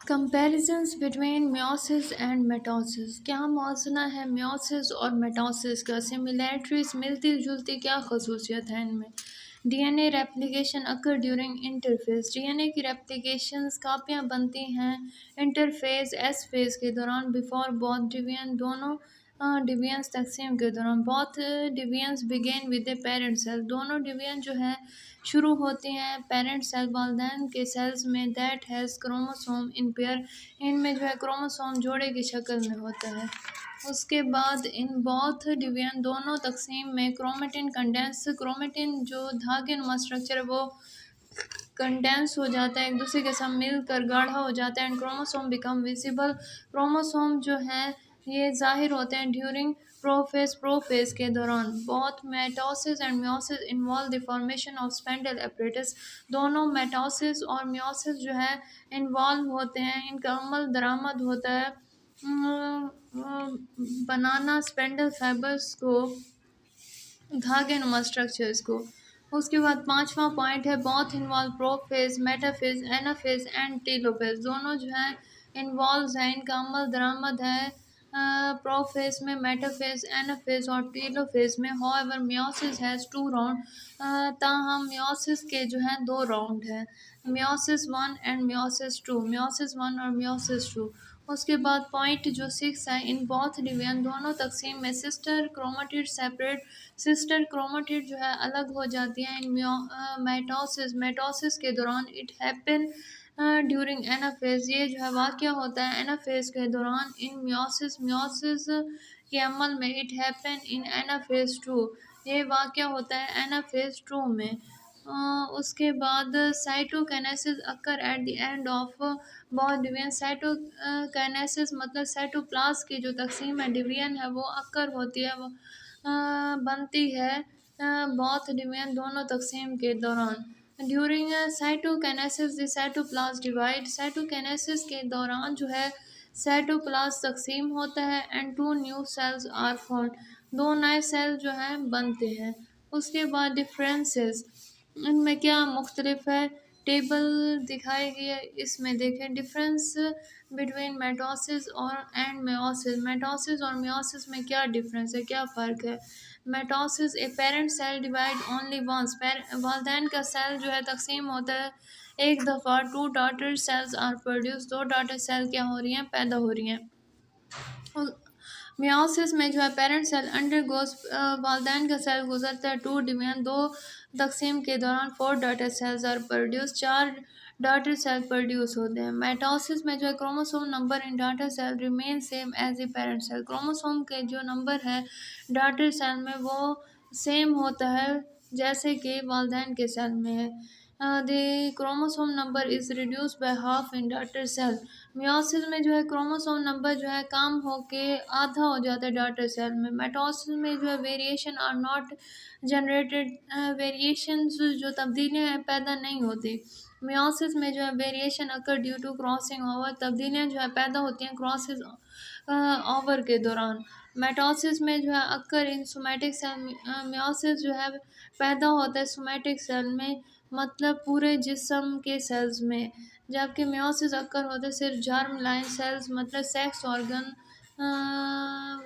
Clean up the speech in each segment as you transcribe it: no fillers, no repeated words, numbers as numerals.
Comparisons between meiosis and mitosis. क्या मौजना है मियोसिस और मेटोसिस का? सिमिलैरिटीज मिलती जुलती क्या खसूसियत है इनमें? डीएनए रेप्लिकेशन अकर ड्यूरिंग इंटरफेज। डीएनए की रेप्लिकेशंस कापियाँ बनती हैं इंटरफेज एस फेज के दौरान बिफोर बोथ डिवीजन। दोनों डिवीजन्स तकसीम के दौरान both divisions begin with the parent cell. दोनों डिवीजन जो है शुरू होती हैं पेरेंट सेल वालदैन के सेल्स में that has chromosome in pair. इनमें जो है क्रोमोसोम जोड़े की शक्ल में होता है। उसके बाद इन बोथ डिवीजन दोनों तकसीम में क्रोमेटिन कंडेंस। क्रोमेटिन जो धागे नुमा स्ट्रक्चर है वो कंडेंस हो जाता है, एक दूसरे के साथ मिलकर गाढ़ा हो जाता है and chromosome become visible. Chromosome जो है ये जाहिर होते हैं ड्यूरिंग प्रोफेज के दौरान। Both mitosis and meiosis involve the formation of spindle apparatus. दोनों मेटोसिस और मियोसिस जो है इन्वॉल्व होते हैं, इनका अमल दरामद होता है बनाना स्पेंडल फाइबर्स को, धागे नुमा स्ट्रक्चर्स को। उसके बाद पांचवा पॉइंट है both involve prophase metaphase anaphase and telophase. दोनों जो है इन्वॉल्व है, इनका अमल दरामद है प्रोफेज में, मेटाफेज एनाफेज और टीलोफेज में। However meiosis has two round. ताहम मियोसिस के जो हैं दो राउंड हैं, meiosis one and meiosis two, meiosis one और मियोसिस टू। उसके बाद पॉइंट जो 6 है, इन बोथ डिवीजन दोनों तकसीम में sister chromatid separate. Sister chromatid जो है अलग हो जाती हैं इन मेटोसिस के दौरान। It happen during anaphase. ये जो है वाक़या होता है एनाफेज के दौरान। इन मियोसिस के अमल में it happen in anaphase to. ये वाक़या होता है एनाफेज टू में। उसके बाद cytokinesis occur at the end of both division. Cytokinesis मतलब साइटोप्लाज्म की जो तकसीम है डिवीजन है वो अकर होती है, वो बनती है बोथ डिवीजन दोनों तकसीम के दौरान। During cytokinesis the cytoplasm divide. Cytokinesis के दौरान जो है साइटोप्लाज्म तकसीम होता है and two new cells are formed. दो नए सेल जो हैं बनते हैं। उसके बाद डिफरेंसेस, इनमें क्या मुख्तलिफ है टेबल दिखाई गई है, इसमें देखें डिफरेंस बिटवीन मेटोसिस और एंड मियोसिस। मेटोसिस और मियोसिस में क्या डिफरेंस है, क्या फ़र्क है? Mitosis a parent cell divide only once. वालदैन का सेल जो है तकसीम होता है एक दफ़ा। Two daughter cells are produce. दो डॉटर सेल क्या हो रही हैं, पैदा हो रही हैं। मियोसिस में जो है पेरेंट सेल अंडर गोज, वालदैन का सेल गुजरता है टू डिवीजन। दो तकसीम के दौरान 4 daughter cells are produce. 4 daughter cell produce होते हैं। मेटोसिस में जो है chromosome number in daughter cell remain same as a parent cell. Chromosome के जो नंबर है डॉटर सेल में वो सेम होता है जैसे कि वालदैन के सेल में है। The chromosome number is reduce by half in daughter cell. Meiosis में जो है क्रोमोसोम नंबर जो है कम होके आधा हो जाता है डॉटर सेल में। मेटोसिस में जो है variation are not generated. Variations जो तब्दीलियाँ हैं पैदा नहीं होती। मियोसिस में जो है variation occur due to crossing over. तब्दीलियाँ जो है पैदा होती हैं क्रॉसिस ओवर के दौरान। मेटोसिस में जो है अकर इन सोमैटिक सेल। मियोसिस जो है पैदा होता है सोमैटिक सेल में, मतलब पूरे जिस्म के सेल्स में। जबकि मियोसिस अक्कर होता है सिर्फ जर्म लाइन सेल्स मतलब सेक्स ऑर्गन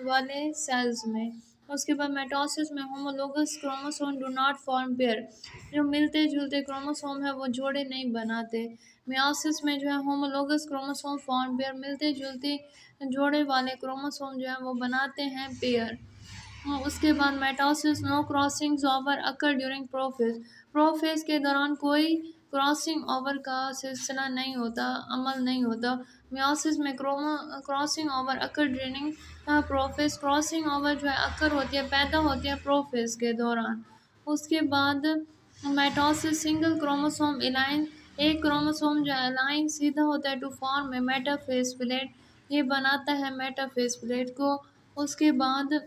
वाले सेल्स में। उसके बाद मेटोसिस में homologous chromosome do not form pair. जो मिलते जुलते क्रोमोसोम है वो जोड़े नहीं बनाते। मियोसिस में जो है होमोलोगस क्रोमोसोम फॉर्म पेयर। मिलते जुलते जोड़े वाले क्रोमोसोम जो है वो बनाते हैं पेयर। उसके बाद mitosis no crossings over occur during prophase. Prophase के दौरान कोई क्रॉसिंग ओवर का सिलसिला नहीं होता, अमल नहीं होता। मियोसिस में crossing over occur during prophase. Crossing over जो है अकर होती है, पैदा होती है प्रोफेज के दौरान। उसके बाद मेटोसिस सिंगल क्रोमोसोम इलाइन। एक क्रोमोसोम जो है अलाइन सीधा होता है टू फॉर्म में मेटाफेज प्लेट। ये बनाता है मेटाफेज प्लेट को। उसके बाद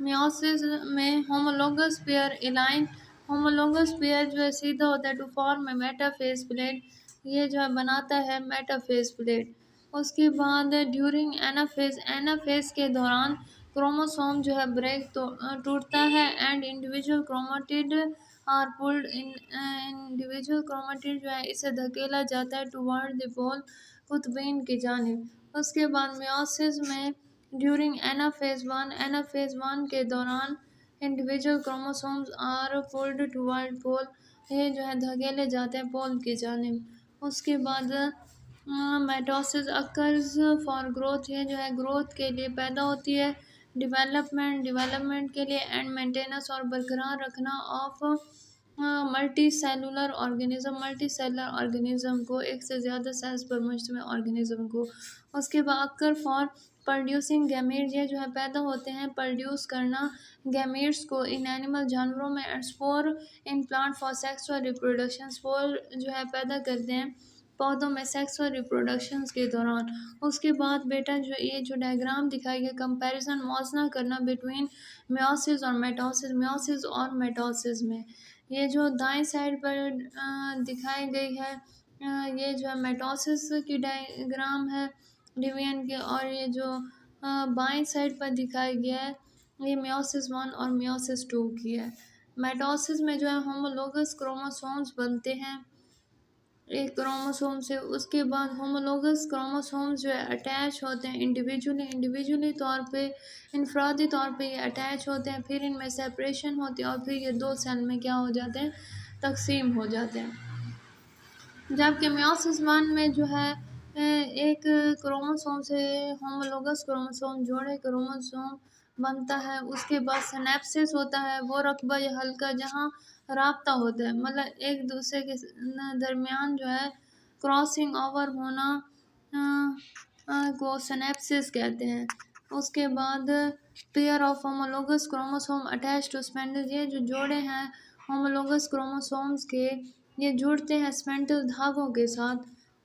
मियोसिस में homologous pair align. Homologous pair जो है सीधा होता है टू फॉर्म में मेटाफेज प्लेट। ये जो है बनाता है मेटाफेज प्लेट। उसके बाद ड्यूरिंग एनाफेज। एनाफेज के दौरान क्रोमोसोम जो है ब्रेक टूटता है and individual chromatid are pulled in. Individual chromatid जो है इसे धकेला जाता है टुवर्ड द पोल। कुतुबीन की जानिब। उसके बाद मियोसिस में ड्यूरिंग एनाफेज वन के दौरान individual chromosomes are pulled toward pole, ये जो है धकेले जाते हैं पोल की जानिब। उसके बाद माइटोसिस अकर्स फॉर ग्रोथ, ये जो है ग्रोथ के लिए पैदा होती है। डेवलपमेंट के लिए एंड मेंटेनेंस और बरकरार रखना ऑफ मल्टी सेलुलर ऑर्गेनिज्म को, एक से ज़्यादा सेल्स पर मुश्तमिल ऑर्गेनिज्म को। उसके बाद अक्कर फॉर प्रोड्यूसिंग गैमीट, ये जो है पैदा होते हैं प्रोड्यूस करना गैमीट्स को इन एनिमल जानवरों में, and spore in plant for sexual reproduction, spore जो है पैदा करते हैं पौधों में सेक्सुअल रिप्रोडक्शन के दौरान। उसके बाद बेटा जो ये जो डायग्राम दिखाई गया कंपैरिजन मौजना करना बिटवीन मियोसिस और मेटोसिस में, ये जो दाएं साइड पर दिखाई गई है ये जो है मेटोसिस की डायग्राम है डिवीजन के, और ये जो बाएं साइड पर दिखाई गया है ये मियोसिस वन और मियोसिस टू की है। मेटोसिस में जो है होमोलोगस क्रोमोसोम्स बनते हैं एक क्रोमोसोम से। उसके बाद होमोलोगस क्रोमोसोम्स जो है अटैच होते हैं इंडिविजुअली तौर पे, इनफरादी तौर पे ये अटैच होते हैं, फिर इनमें सेपरेशन होती है और फिर ये दो सेल में क्या हो जाते हैं, तकसीम हो जाते हैं। जबकि मियोसिस वन में जो है एक क्रोमोसोम से होमोलोगस क्रोमोसोम जोड़े क्रोमोसोम बनता है। उसके बाद सिनेप्सिस होता है, वो रकबा या हल्का जहाँ राब्ता होता है, मतलब एक दूसरे के दरमियान जो है क्रॉसिंग ओवर होना को सिनेप्सिस कहते हैं। उसके बाद pair of homologous chromosome attach to spindle, ये जो जोड़े हैं होमोलोगस क्रोमोसोम्स के, ये जुड़ते हैं स्पेंडल धागों के साथ।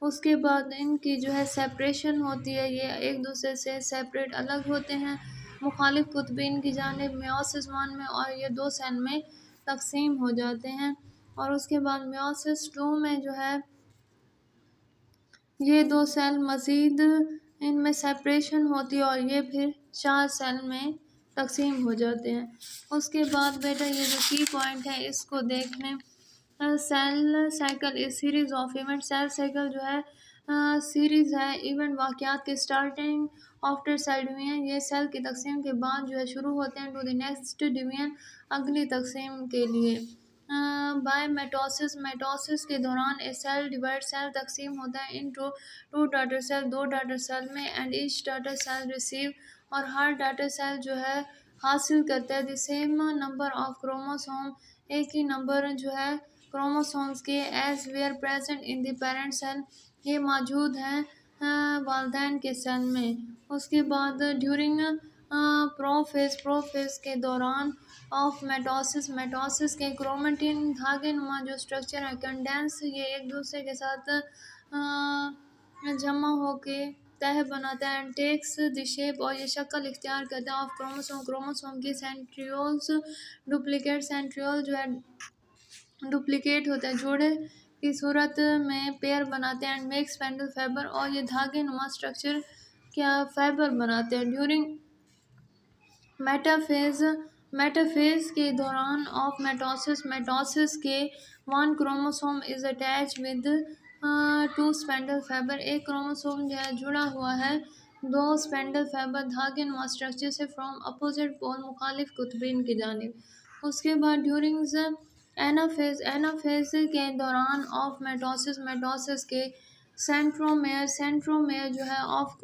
उसके बाद इनकी जो है सेपरेशन होती है, ये एक दूसरे से सेपरेट अलग होते हैं मुखालिफ कुतुबीन की जानिब मियोसिस वन में, और ये दो सेल में तकसीम हो जाते हैं। और उसके बाद मियोसिस टू में जो है ये दो सेल मज़ीद इनमें सेपरेशन होती है और ये फिर चार सेल में तकसीम हो जाते हैं। उसके बाद बेटा ये जो की पॉइंट है इसको देख लें। Cell cycle is series of event, cell cycle जो है सीरीज़ है इवेंट वाक़यात के स्टार्टिंग आफ्टर सेल डिवीजन, ये सेल की तकसीम के बाद जो है शुरू होते हैं टू द नेक्स्ट डिवीजन, अगली तकसीम के लिए। बाय मेटोसिस के दौरान ए सेल डिवाइड, सेल तकसीम होता है इनटू टू डाटर सेल, दो डाटर सेल में, and each daughter cell receive, और हर डाटर सेल जो है हासिल करता है the same number of chromosome, एक ही नंबर जो है क्रोमोसोम्स के, as were present in the parent cell, ये मौजूद हैं वालदैन के सेल में। उसके बाद ड्यूरिंग प्रोफेज के दौरान ऑफ मेटोसिस के क्रोमेटिन धागे नुमा जो स्ट्रक्चर है कंडेंस, ये एक दूसरे के साथ जमा होके तह बनाता है एंड टेक्स द शेप, और ये शक्ल इख्तियार करता है ऑफ क्रोमोसोम की सेंट्रियोल्स डुप्लीकेट, सेंट्रियोल जो है डुप्लीकेट होता है, जोड़े की सूरत में पेयर बनाते हैं एंड मेक स्पेंडल फाइबर, और ये धागे नुमा स्ट्रक्चर क्या फाइबर बनाते हैं। ड्यूरिंग मेटाफेज के दौरान ऑफ मेटोसिस के one chromosome is attach with two spindle fibre, एक क्रोमोसोम जो है जुड़ा हुआ है दो स्पेंडल फाइबर धागे नुमा स्ट्रक्चर से फ्रॉम अपोजिट पोल, मुखालिफ कुतुबीन की जानिब। उसके बाद ड्यूरिंग एनाफेज के दौरान ऑफ मेटोसिस के सेंट्रोमेयर जो है ऑफ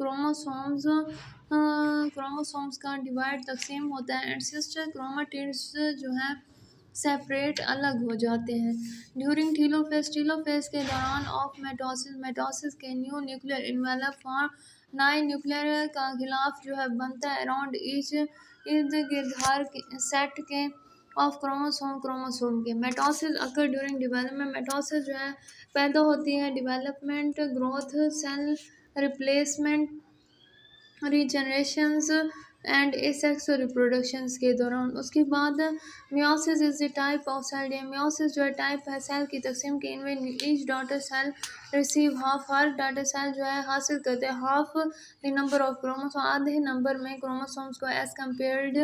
क्रोमोसोम्स का डिवाइड तकसीम होता है एंड सिस्टर क्रोमेटिड्स जो है सेपरेट अलग हो जाते हैं। ड्यूरिंग टीलोफेज के दौरान ऑफ मेटोसिस के न्यू न्यूक्लियर इन्वेलप फॉर्म, नए न्यूक्लियर का खिलाफ जो है बनता है अराउंड ईच इर्द गिर्द हर सेट के ऑफ क्रोमोसोम के। मेटोसिस अकर ड्यूरिंग डेवलपमेंट, मेटोसिस जो है पैदा होती है development, growth, cell replacement, regenerations and asexual reproductions के दौरान। उसके बाद meiosis is the type of cell, meiosis जो है टाइप है सेल की तकसीम के, इनमें each daughter cell receive half, हर डॉटर सेल जो है हासिल करते हैं half the number of chromosome, आधे नंबर में क्रोमोसोम्स को as compared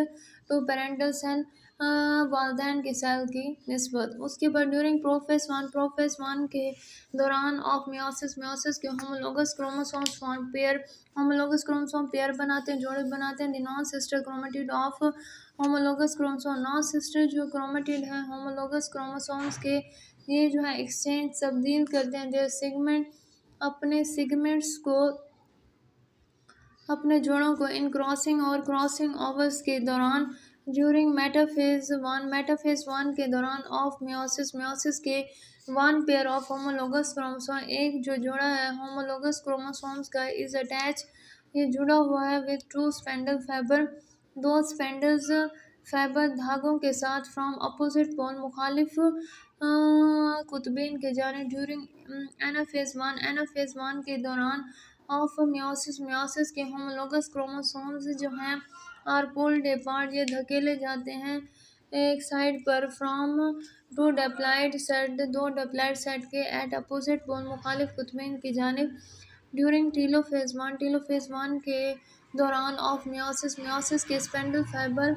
to parental cell. वालदैन के सेल की निस्बत। उसके बाद ड्यूरिंग प्रोफेस वन के दौरान ऑफ मियोसिस मियोसिस के homologous chromosomes form pair homologous chromosome pair बनाते हैं, जोड़े बनाते हैं। The non sister chromatid of homologous chromosome non sister जो क्रोमेटिड है होमोलोगस क्रोमोसोम्स के, ये जो है एक्सचेंज तब्दील करते हैं देयर सेगमेंट अपने सेगमेंट्स को अपने जोड़ों को इन क्रॉसिंग और क्रॉसिंग ओवर्स के दौरान ड्यूरिंग मेटाफेज वन के दौरान ऑफ मियोसिस मियोसिस के one pair of homologous chromosome एक जो जोड़ा है होमोलोगस क्रोमोसोम्स का इज अटैच, ये जुड़ा हुआ है विद टू स्पेंडल फाइबर दो स्पेंडल्स फाइबर धागों के साथ फ्रॉम अपोजिट पोल मुखालिफ कुतुबीन के जाने ड्यूरिंग एनाफेज वन के दौरान ऑफ मियोसिस मियोसिस के होमोलोगस क्रोमोसोम्स जो हैं आर पुल्ड अपार्ट, ये धकेले जाते हैं एक साइड पर फ्रॉम दो डिप्लॉयड सेट के एट अपोजिट पोल मुखालिफ कुतुबीन की जानिब ड्यूरिंग टीलोफेज वन के दौरान ऑफ मियोसिस मियोसिस के spindle fibre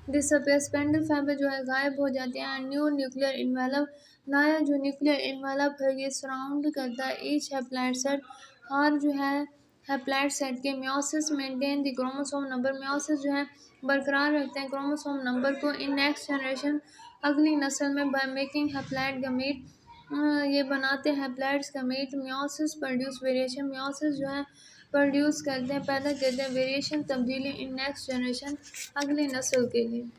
disappear spindle fibre जो है गायब हो जाते हैं। न्यू न्यूक्लियर इन्वेलप नया जो न्यूक्लियर इन्वेलप है ये सराउंड करता है ईच हैप्लॉइड सेट और जो है हैप्लॉइड सेट के meiosis maintain the chromosome number meiosis जो है बरकरार रखते हैं क्रोमोसोम नंबर को इन नेक्स्ट जनरेशन अगली नस्ल में बाय मेकिंग हैप्लॉइड गमीट ये बनाते हैं haploids gamete meiosis produce variation meiosis जो है प्रोड्यूस करते हैं पैदा करते हैं वेरिएशन तब्दीली इन नेक्स्ट जनरेशन अगली नस्ल के लिए।